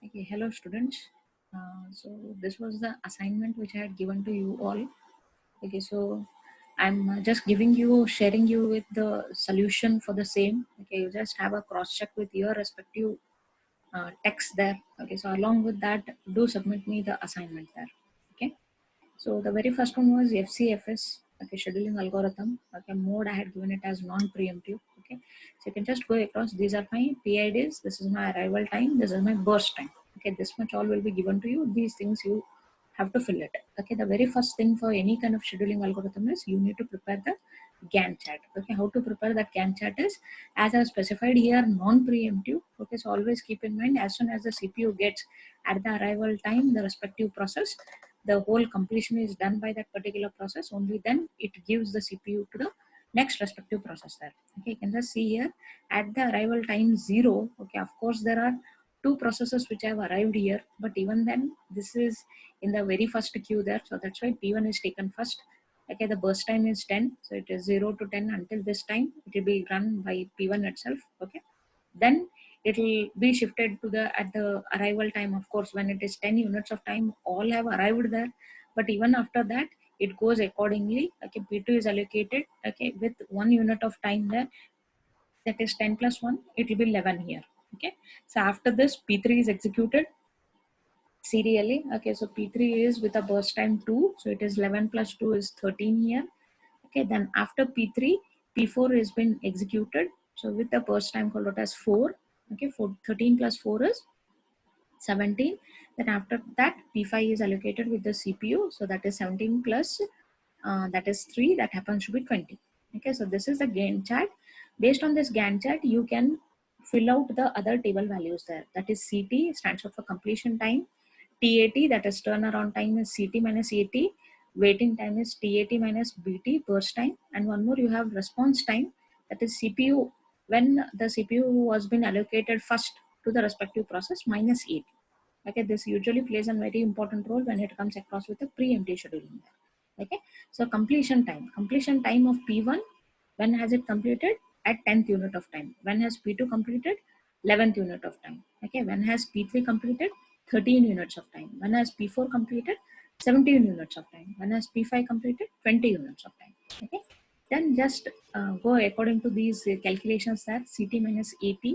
Okay, hello students. So this was the assignment which I had given to you all. Okay, so I'm just sharing you with the solution for the same. Okay, you just have a cross check with your respective text there. Okay, so along with that, do submit me the assignment there. Okay. So the very first one was FCFS, okay, scheduling algorithm. Okay, mode I had given it as non-preemptive. Okay, so you can just go across. These are my PIDs. This is my arrival time. This is my burst time. Okay, this much all will be given to you. These things you have to fill it. Okay, the very first thing for any kind of scheduling algorithm is you need to prepare the Gantt chart. Okay, how to prepare that Gantt chart is as I have specified here non-preemptive. Okay, so always keep in mind as soon as the CPU gets at the arrival time the respective process, the whole completion is done by that particular process, only then it gives the CPU to the next respective process there. Okay, you can just see here at the arrival time 0. Okay, of course there are two processes which have arrived here, but even then this is in the very first queue there, so that's why P1 is taken first. Okay, the burst time is 10, so it is 0 to 10 until this time. It will be run by P1 itself. Okay, then it will be shifted to the at the arrival time. Of course, when it is 10 units of time, all have arrived there, but even after that it goes accordingly. Okay, P2 is allocated, okay, with 1 unit of time there, that is 10 plus 1, it will be 11 here. Okay, so after this P3 is executed serially. Okay, so P3 is with a burst time 2, so it is 11 plus 2 is 13 here. Okay, then after P3, P4 has been executed, so with the burst time followed as 4. Okay, 13 plus 4 is 17. Then after that P5 is allocated with the CPU, so that is 17 plus that is 3, that happens to be 20. Okay, so this is the Gantt chart. Based on this Gantt chart you can fill out the other table values there, that is CT stands for completion time, TAT, that is turnaround time, is CT minus AT, waiting time is TAT minus BT, burst time, and one more you have response time, that is CPU, when the CPU was been allocated first to the respective process, minus AT. Okay, this usually plays a very important role when it comes across with the preemptive scheduling. Okay, so completion time of P1, when has it completed? At 10th unit of time. When has P2 completed? 11th unit of time. Okay, when has P3 completed? 13 units of time. When has P4 completed? 17 units of time. When has P5 completed? 20 units of time. Okay, then just go according to these calculations that CT minus AT,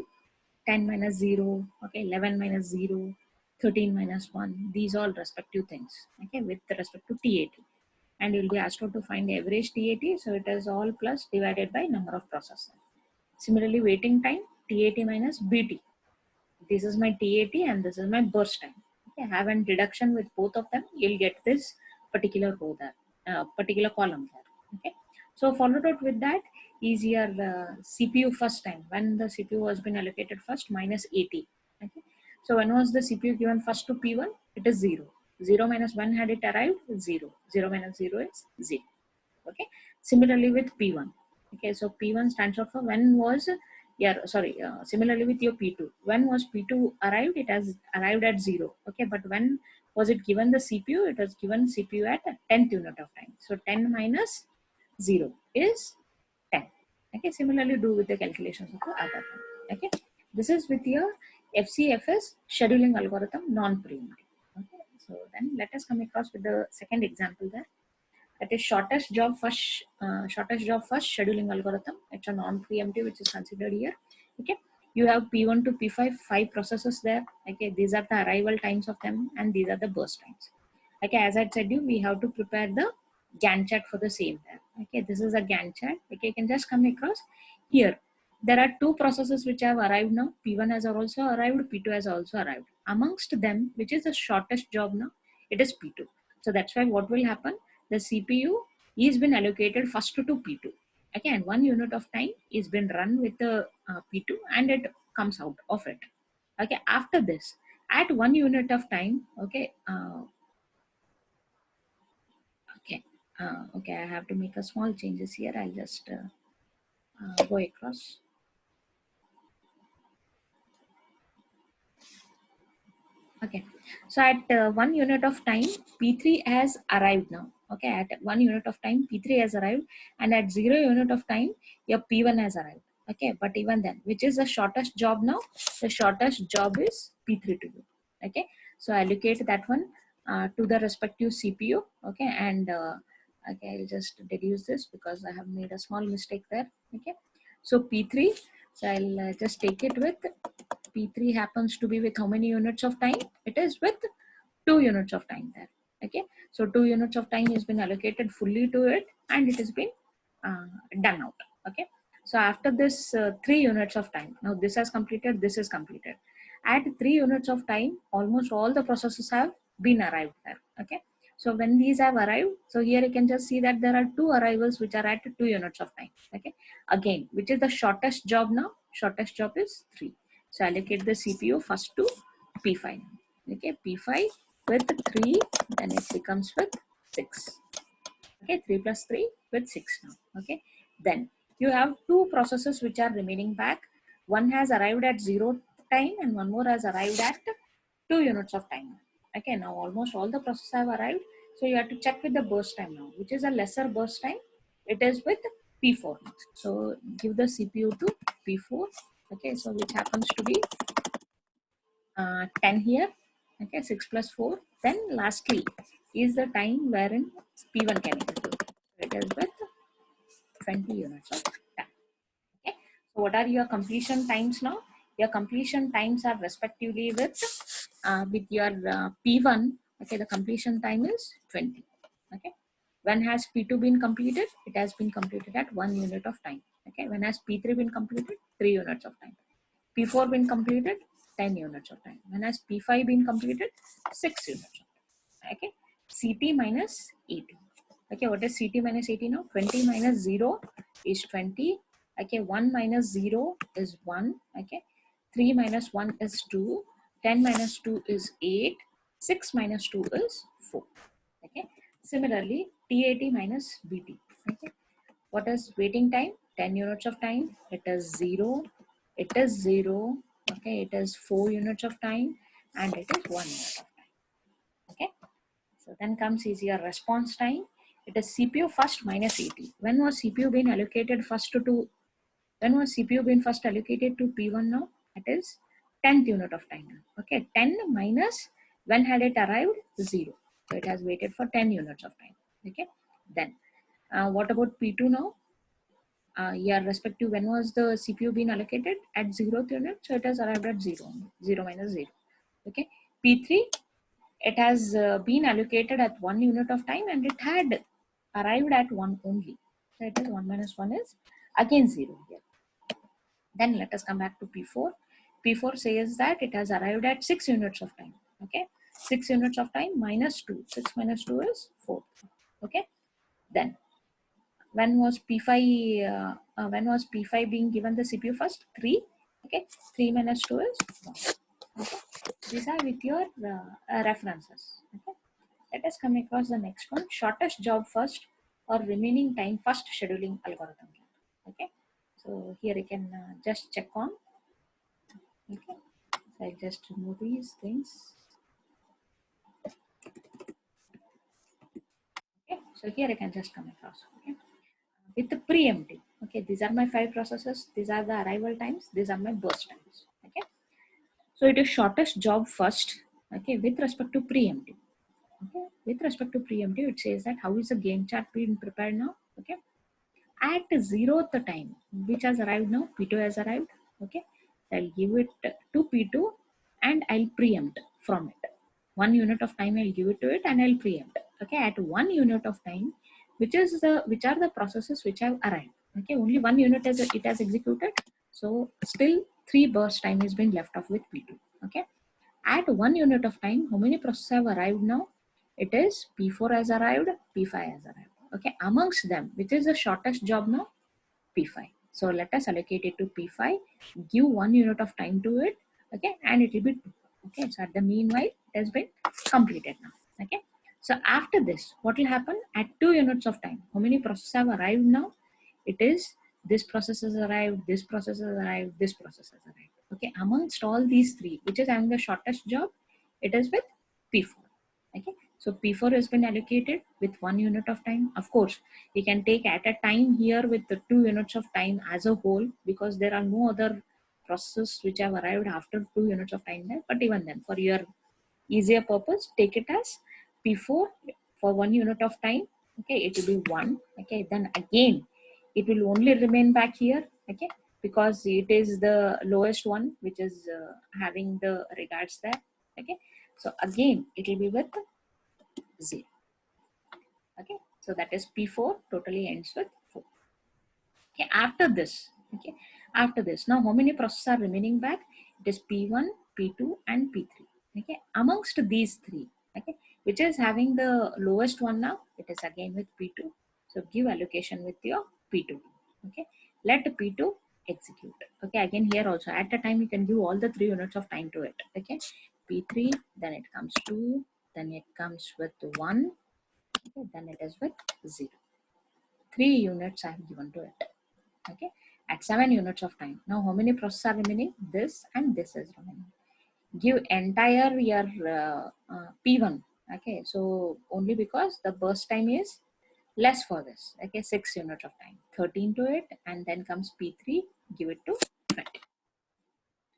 10 minus 0, okay, 11 minus 0, 13 minus 1, these all respective things, okay, with respect to TAT. And you'll be asked to find average TAT, so it is all plus divided by number of processes. Similarly, waiting time, TAT minus BT. This is my TAT and this is my burst time. Okay, have a deduction with both of them, you'll get this particular row there, particular column there. Okay, so followed out with that is your CPU first time, when the CPU was been allocated first, minus 80. Okay, so when was the CPU given first to P1? It is 0. 0 minus 1 had it arrived? 0. 0 minus 0 is 0. Okay, similarly with P1. Okay, so P1 stands out for when was, yeah, sorry, similarly with your P2, when was P2 arrived? It has arrived at 0. Okay, but when was it given the CPU? It was given CPU at 10th unit of time, so 10 minus 0 is 10. Okay, similarly do with the calculations of the other one. Okay, this is with your FCFS scheduling algorithm non-preemptive. Okay, so then let us come across with the second example there, that is shortest job first scheduling algorithm. It's a non-preemptive which is considered here. Okay, you have P1 to P5, 5 processes there. Okay, these are the arrival times of them and these are the burst times. Okay, as I said you, we have to prepare the Gantt chart for the same there. Okay, this is a Gantt chart. Okay, you can just come across here. There are two processes which have arrived now. P1 has also arrived, P2 has also arrived. Amongst them, which is the shortest job now, it is P2. So that's why what will happen, the CPU is been allocated first to P2. Okay, and 1 unit of time is been run with the P2 and it comes out of it. Okay, after this, at 1 unit of time, okay, okay, I have to make a small changes here. I'll just go across. Okay, so at 1 unit of time, P3 has arrived now. Okay, at 1 unit of time, P3 has arrived, and at 0 unit of time, your P1 has arrived. Okay, but even then, which is the shortest job now? The shortest job is P3 to you. Okay, so allocate that one to the respective CPU. Okay, and okay, I'll just deduce this because I have made a small mistake there. Okay, so P3, so I'll just take it with P3 happens to be with how many units of time? It is with 2 units of time there. Okay, so 2 units of time has been allocated fully to it, and it has been done out. Okay, so after this 3 units of time, now this has completed, this is completed. At 3 units of time, almost all the processes have been arrived there. Okay, so when these have arrived, so here you can just see that there are 2 arrivals which are at 2 units of time. Okay, again, which is the shortest job now? Shortest job is 3. So allocate the CPU first to P5. Okay, P5 with 3, then it becomes with 6. Okay, 3 plus 3 with 6 now. Okay, then you have 2 processes which are remaining back. One has arrived at 0 time and one more has arrived at 2 units of time. Okay, now almost all the processes have arrived. So you have to check with the burst time now, which is a lesser burst time. It is with P4. So give the CPU to P4. Okay, so which happens to be 10 here. Okay, 6 plus 4. Then lastly is the time wherein P1 can execute. It is with 20 units of time. Okay, so what are your completion times now? Your completion times are respectively with your P1. Okay, the completion time is 20. Okay, when has P2 been completed? It has been completed at 1 unit of time. Okay, when has P3 been completed? 3 units of time. P4 been completed, 10 units of time. When has P5 been completed? 6 units of time. Okay, CT minus 80. Okay, what is CT minus 80 now? 20 minus 0 is 20. Okay, 1 minus 0 is 1. Okay, 3 minus 1 is 2. 10 minus 2 is 8. 6 minus 2 is 4. Okay, similarly, T80 minus BT. Okay, what is waiting time? 10 units of time. It is 0. It is 0. Okay, it is 4 units of time and it is 1 unit of time. Okay, so then comes is your response time. It is CPU first minus 80. When was CPU being allocated first to when was CPU been first allocated to P1 now? It is 10th unit of time. Okay, 10 minus when had it arrived? 0. So it has waited for 10 units of time. Okay, then what about P2 now? Yeah, respective when was the CPU being allocated at 0th unit, so it has arrived at 0, 0 minus 0. Okay, P3, it has been allocated at 1 unit of time and it had arrived at 1 only, so it is 1 minus 1 is again 0 here. Then let us come back to P4. P4 says that it has arrived at 6 units of time. Okay, 6 units of time minus 2, 6 minus 2 is 4. Okay, then when was P5 being given the CPU first? 3. Okay, 3 minus 2 is 1. Okay, these are with your references. Okay, let us come across the next one: shortest job first or remaining time first scheduling algorithm. Okay, so here you can just check on. Okay, so I just remove these things. Okay, so here I can just come across. Okay, with the preemptive. Okay, these are my 5 processes. These are the arrival times. These are my burst times. Okay, so it is shortest job first. Okay, with respect to preemptive. Okay, with respect to preemptive, it says that how is the Gantt chart being prepared now? Okay, at 0th time, which has arrived now, P2 has arrived. Okay, I'll give it to P2 and I'll preempt from it. 1 unit of time I'll give it to it and I'll preempt. Okay, at 1 unit of time, which are the processes which have arrived. Okay, only 1 unit it has executed, so still 3 burst time is being left off with P2. Okay, at 1 unit of time, how many processes have arrived now? It is P4 has arrived, P5 has arrived. Okay, amongst them, which is the shortest job now? P5. So let us allocate it to P5, give 1 unit of time to it. Okay, and it will be 2. Okay, so at the meanwhile, it has been completed now. Okay, so after this, what will happen? At 2 units of time, how many processes have arrived now? It is this process has arrived, this process has arrived, this process has arrived. Okay, amongst all these 3, which is having the shortest job, it is with P4. Okay, so P4 has been allocated with 1 unit of time. Of course, you can take at a time here with the 2 units of time as a whole, because there are no other processes which have arrived after 2 units of time there. But even then, for your easier purpose, take it as P4 for 1 unit of time. Okay, it will be 1. Okay, then again it will only remain back here. Okay, because it is the lowest one which is having the regards there. Okay, so again it will be with 0. Okay, so that is P4 totally ends with 4. Okay, after this now how many processes are remaining back? It is P1, P2 and P3. Okay, amongst these three, okay, which is having the lowest one now, it is again with P2. So give allocation with your P2. Okay, let P2 execute. Okay, again here also at a time you can give all the 3 units of time to it. Okay, P3, then it comes 2, then it comes with 1. Okay, then it is with 0. 3 units I have given to it. Okay, at 7 units of time. Now how many processes are remaining? This and this is remaining. Give entire your P1. Okay, so only because the burst time is less for this. Okay, 6 units of time, 13 to it, and then comes P3, give it to 20.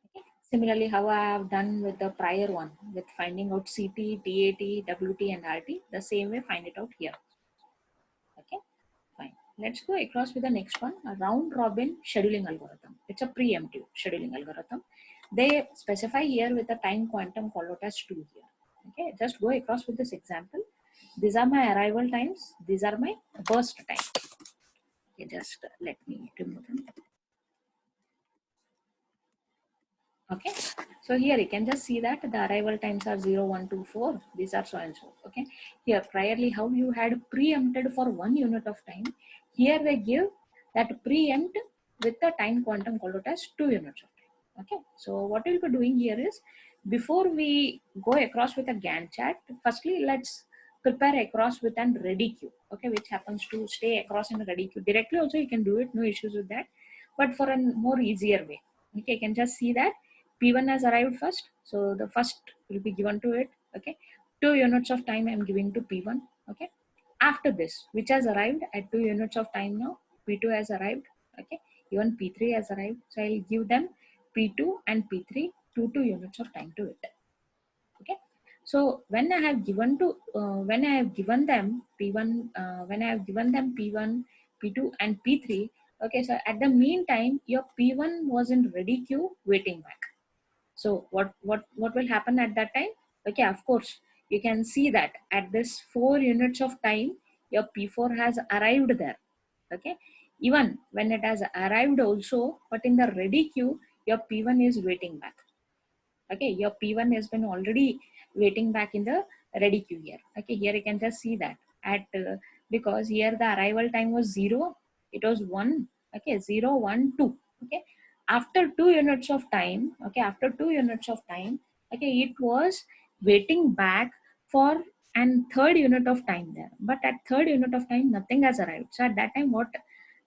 Okay. Similarly, how I have done with the prior one with finding out CT, TAT, WT and RT, the same way find it out here. Okay, fine. Let's go across with the next one, a round robin scheduling algorithm. It's a preemptive scheduling algorithm. They specify here with the time quantum called out as 2 here. Okay, just go across with this example. These are my arrival times. These are my burst time. Okay, just let me remove them. Okay, so here you can just see that the arrival times are 0, 1, 2, 4. These are so and so. Okay, here priorly how you had preempted for 1 unit of time, here they give that preempt with the time quantum called out as 2 units of time. Okay, so what we'll be doing here is, before we go across with a Gantt chart, firstly let's prepare across with an ready queue. Okay, which happens to stay across in a ready queue. Directly also you can do it, no issues with that, but for a more easier way. Okay, you can just see that P1 has arrived first, so the first will be given to it. Okay, 2 units of time I am giving to P1. Okay, after this, which has arrived at 2 units of time now, P2 has arrived. Okay, even P3 has arrived, so I'll give them P2 and P3 2 units of time to it. Okay, so when I have given them P1, when I have given them P1, P2 and P3. Okay, so at the meantime your P1 was in ready queue waiting back. So what will happen at that time? Okay, of course you can see that at this 4 units of time your P4 has arrived there. Okay, even when it has arrived also, but in the ready queue your P1 is waiting back. Okay, your P1 has been already waiting back in the ready queue here. Okay, here you can just see that at because here the arrival time was 0, it was 1. Okay, 0, 1, 2. Okay, after 2 units of time, okay, after 2 units of time, okay, it was waiting back for and third unit of time there, but at third unit of time nothing has arrived. So at that time what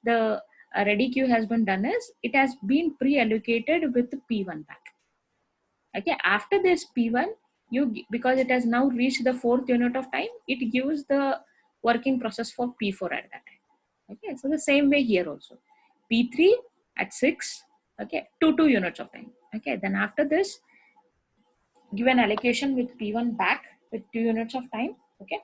the ready queue has been done is, it has been pre-allocated with P1 back. Okay, after this P1, because it has now reached the 4th unit of time, it gives the working process for P4 at that time. Okay, so the same way here also, P3 at 6. Okay, 2 units of time. Okay, then after this, give an allocation with P1 back with 2 units of time. Okay,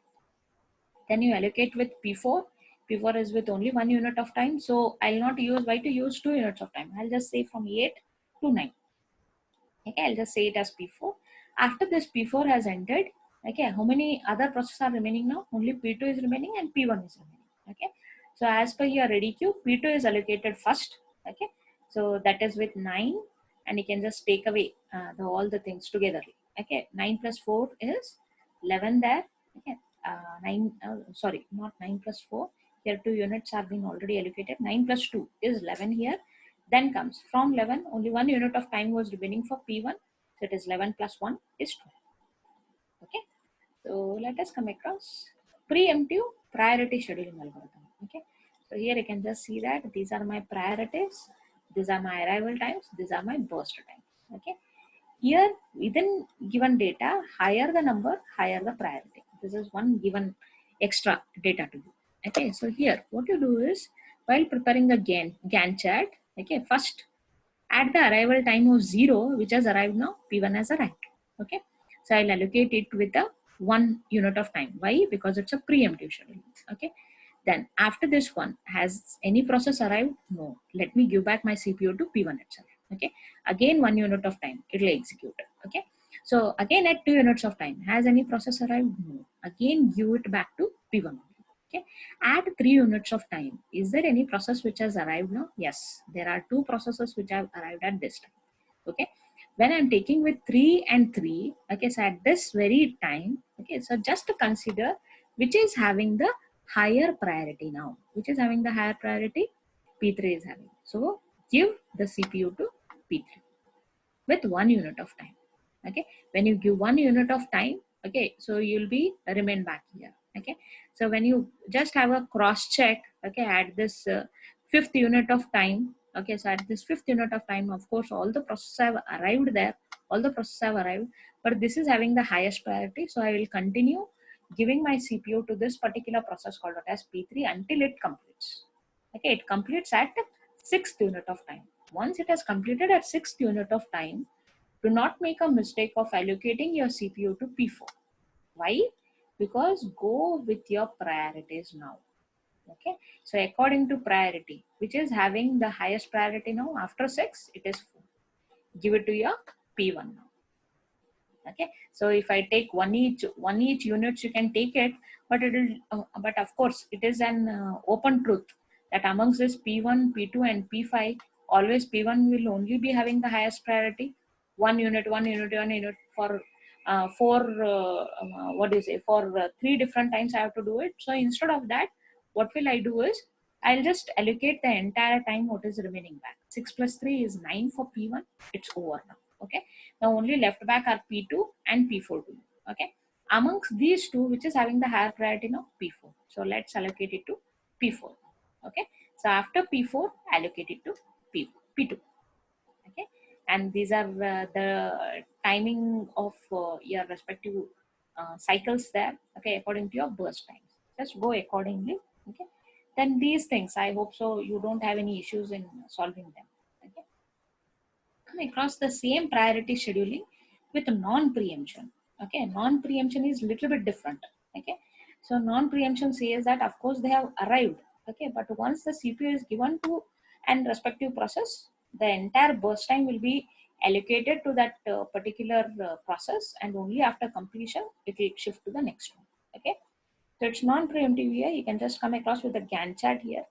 then you allocate with P4. P4 is with only 1 unit of time, so I'll not use, why to use 2 units of time, I'll just say from 8 to 9. Okay, I'll just say it as P4. After this P4 has ended, okay, how many other processes are remaining now? Only P2 is remaining and P1 is remaining. Okay, so as per your ready queue, P2 is allocated first. Okay, so that is with 9, and you can just take away all the things together. Okay, 9 plus 4 is 11 there. Okay, 9, sorry, not 9 plus 4. Here 2 units have been already allocated. 9 plus 2 is 11 here. Then comes from 11, only 1 unit of time was remaining for P1. So it is 11 plus 1 is 12. Okay, so let us come across preemptive priority scheduling algorithm. Okay, so here you can just see that these are my priorities, these are my arrival times, these are my burst times. Okay, here within given data, higher the number, higher the priority. This is one given extra data to you. Okay, so here what you do is, while preparing the Gantt chart, okay, first at the arrival time of 0, which has arrived now, P1 has arrived. Okay, So I'll allocate it with a 1 unit of time. Why? Because it's a preemptive schedule. Okay. Then after this one, has any process arrived? No. Let me give back my CPU to P1 itself. Okay. Again, 1 unit of time, it will execute. Okay. So again at 2 units of time, has any process arrived? No. Again, give it back to P1. Okay. At 3 units of time, is there any process which has arrived now? Yes. There are two processes which have arrived at this time. Okay. When I'm taking with 3 and 3, okay, so at this very time, okay, so just to consider which is having the higher priority now. Which is having the higher priority? P3 is having. So give the CPU to P3 with 1 unit of time. Okay, when you give 1 unit of time, okay, so you'll be remain back here. Okay, so when you just have a cross check, okay, at this fifth unit of time, okay, so at this fifth unit of time, of course, all the processes have arrived there, all the processes have arrived, but this is having the highest priority, so I will continue giving my CPU to this particular process called as P3 until it completes. Okay, it completes at sixth unit of time. Once it has completed at sixth unit of time, do not make a mistake of allocating your CPU to P4. Why? Because go with your priorities now. Okay, so according to priority, which is having the highest priority now, after 6, it is 4. Give it to your P1 now. Okay, so if I take one each units, you can take it, but it is but of course it is an open truth that amongst this P1, P2 and P5, always P1 will only be having the highest priority. 1 unit, 1 unit, 1 unit for four what do you say, for 3 different times I have to do it. So instead of that, what will I do is I'll just allocate the entire time what is remaining back. 6 plus 3 is 9 for P1. It's over now. Okay, now only left back are P2 and P4 to you. Okay, amongst these two, which is having the higher priority now? P4. So let's allocate it to P4. Okay, so after P4, allocate it to P2. Okay, and these are the timing of your respective cycles there. Okay, according to your burst times, just go accordingly. Okay, then these things, I hope so you don't have any issues in solving them. Okay, come across the same priority scheduling with non-preemption. Okay, non-preemption is little bit different. Okay, so non-preemption says that of course they have arrived. Okay, but once the CPU is given to an respective process, the entire burst time will be allocated to that particular process, and only after completion it will shift to the next one. Okay, so it's non-preemptive here. You can just come across with the Gantt chart here.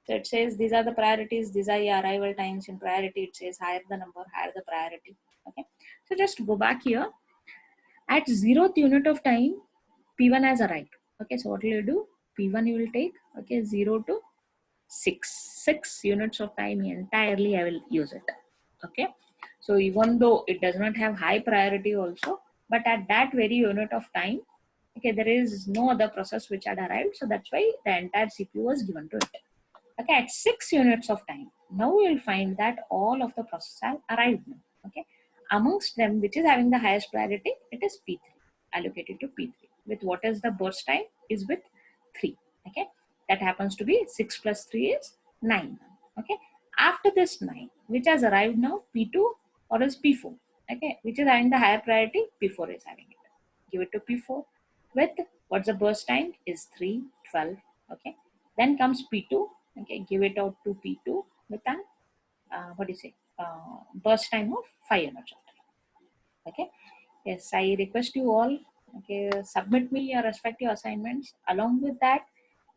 So it says these are the priorities, these are your arrival times. In priority, it says higher the number, higher the priority. Okay. So just go back here. At 0th unit of time, P1 has arrived. Okay. So what will you do? P1 you will take, okay, 0 to 6. 6 units of time entirely I will use it. Okay. So even though it does not have high priority also, but at that very unit of time, okay, there is no other process which had arrived. So that's why the entire CPU was given to it. Okay, at 6 units of time, now you will find that all of the processes have arrived now. Okay, amongst them, which is having the highest priority, it is P3, allocated to P3. With what is the burst time is with 3. Okay, that happens to be 6 plus 3 is 9. Okay, after this 9, which has arrived now, P2 or is P4. Okay, which is having the higher priority, P4 is having it. Give it to P4 with what's the burst time is 3, 12. Okay, then comes P2. Okay, give it out to P2 with an what do you say, burst time of 5 units of time. Okay, yes, I request you all, okay, submit me your respective assignments. Along with that,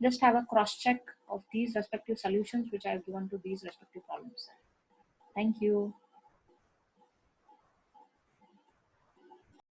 just have a cross check of these respective solutions which I have given to these respective problems. Thank you.